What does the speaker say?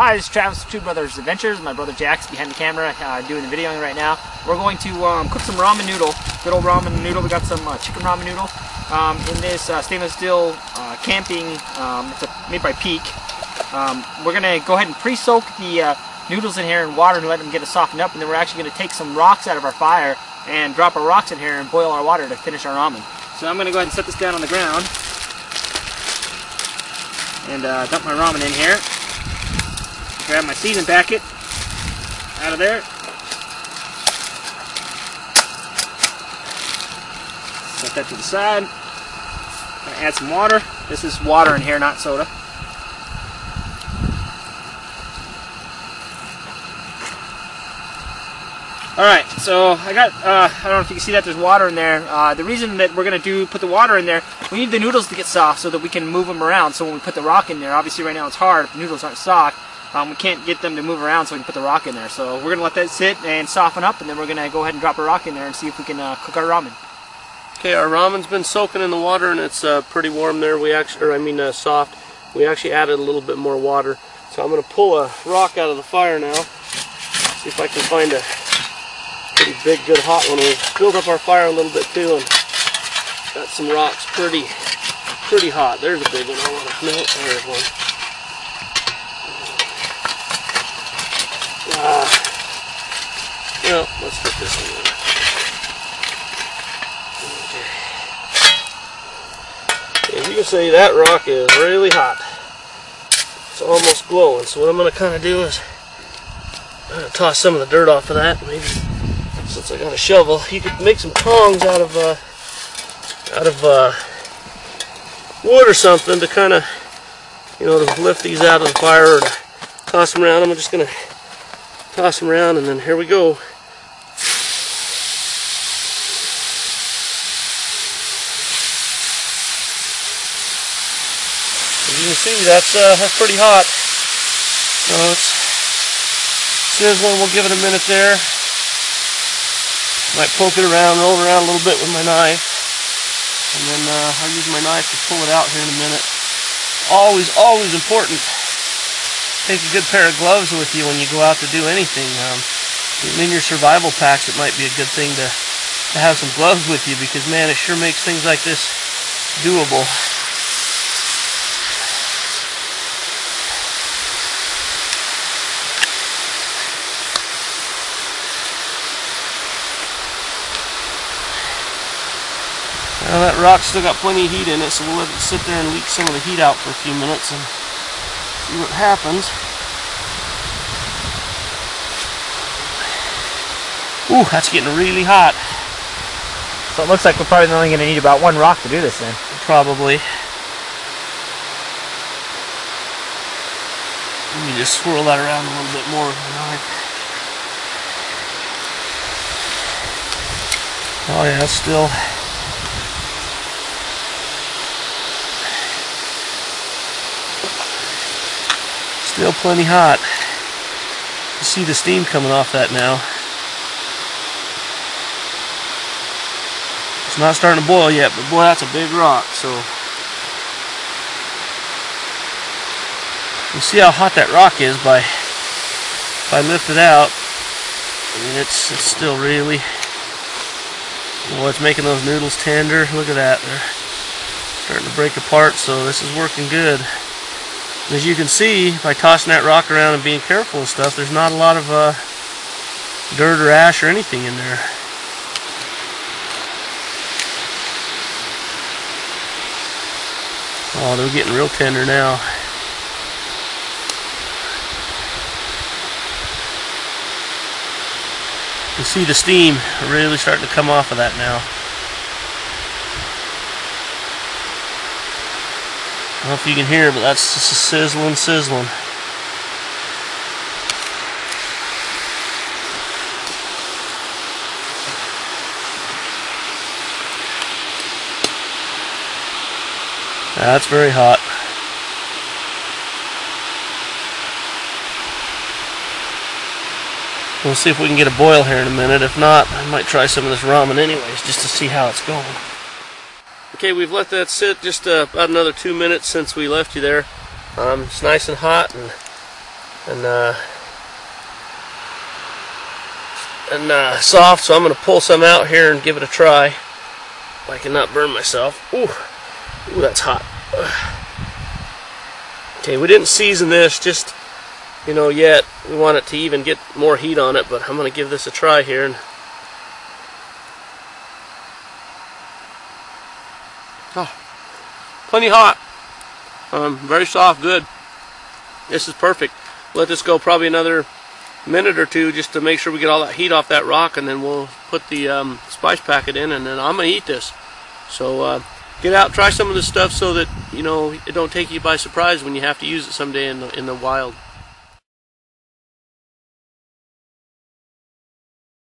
Hi, this is Travis from Two Brothers Adventures. My brother Jack's behind the camera doing the videoing right now. We're going to cook some ramen noodle, good old ramen noodle. We got some chicken ramen noodle in this stainless steel camping, it's made by Peak. We're going to go ahead and pre-soak the noodles in here in water and let them get it softened up, and then we're actually going to take some rocks out of our fire and drop our rocks in here and boil our water to finish our ramen. So I'm going to go ahead and set this down on the ground and dump my ramen in here. Grab my seasoning packet out of there. Set that to the side. I'm going to add some water. This is water in here, not soda. Alright, so I got, I don't know if you can see that there's water in there. The reason that we're going to put the water in there, we need the noodles to get soft so that we can move them around. So when we put the rock in there, obviously right now it's hard if the noodles aren't soft. We can't get them to move around, so we can put the rock in there. So we're going to let that sit and soften up, and then we're going to go ahead and drop a rock in there and see if we can cook our ramen. Okay, our ramen's been soaking in the water, and it's pretty warm there. Soft. We actually added a little bit more water. So I'm going to pull a rock out of the fire now. See if I can find a pretty big, good hot one. We built up our fire a little bit too, and got some rocks pretty hot. There's a big one. I want to melt. There's one. Well, let's put this one in. Okay. As you can see, that rock is really hot. It's almost glowing. So what I'm going to kind of do is toss some of the dirt off of that. Maybe since I got a shovel, you could make some tongs out of wood or something to kind of, to lift these out of the fire or toss them around. I'm just going to toss them around, and then here we go. As you can see, that's pretty hot. So it's sizzling. We'll give it a minute there. Might poke it around, roll it around a little bit with my knife, and then I'll use my knife to pull it out here in a minute. Always important. Take a good pair of gloves with you when you go out to do anything. In your survival packs, it might be a good thing to have some gloves with you, because man, it sure makes things like this doable. Now that rock's still got plenty of heat in it, so we'll let it sit there and leak some of the heat out for a few minutes and see what happens. Ooh, that's getting really hot. So it looks like we're probably only going to need about one rock to do this then. Probably. Let me just swirl that around a little bit more with my knife. Oh yeah, it's still plenty hot. You see the steam coming off that now. It's not starting to boil yet, but boy, that's a big rock. So you see how hot that rock is if I lift it out. I mean, it's still really, well, it's making those noodles tender. Look at that, they're starting to break apart. So this is working good. As you can see, by tossing that rock around and being careful and stuff, there's not a lot of dirt or ash or anything in there. Oh, they're getting real tender now. You can see the steam really starting to come off of that now. I don't know if you can hear, but that's just a sizzling. That's very hot. We'll see if we can get a boil here in a minute. If not, I might try some of this ramen anyways, just to see how it's going. Okay, we've let that sit just about another 2 minutes since we left you there. It's nice and hot, and and soft. So I'm going to pull some out here and give it a try. If I cannot burn myself. Ooh, that's hot. Okay, we didn't season this just, you know, yet. We want it to even get more heat on it, but I'm going to give this a try here. And plenty hot. Very soft, good. This is perfect. Let this go probably another minute or two just to make sure we get all that heat off that rock, and then we'll put the spice packet in, and then I'm going to eat this. So get out, try some of this stuff so that, you know, it don't take you by surprise when you have to use it someday in the wild.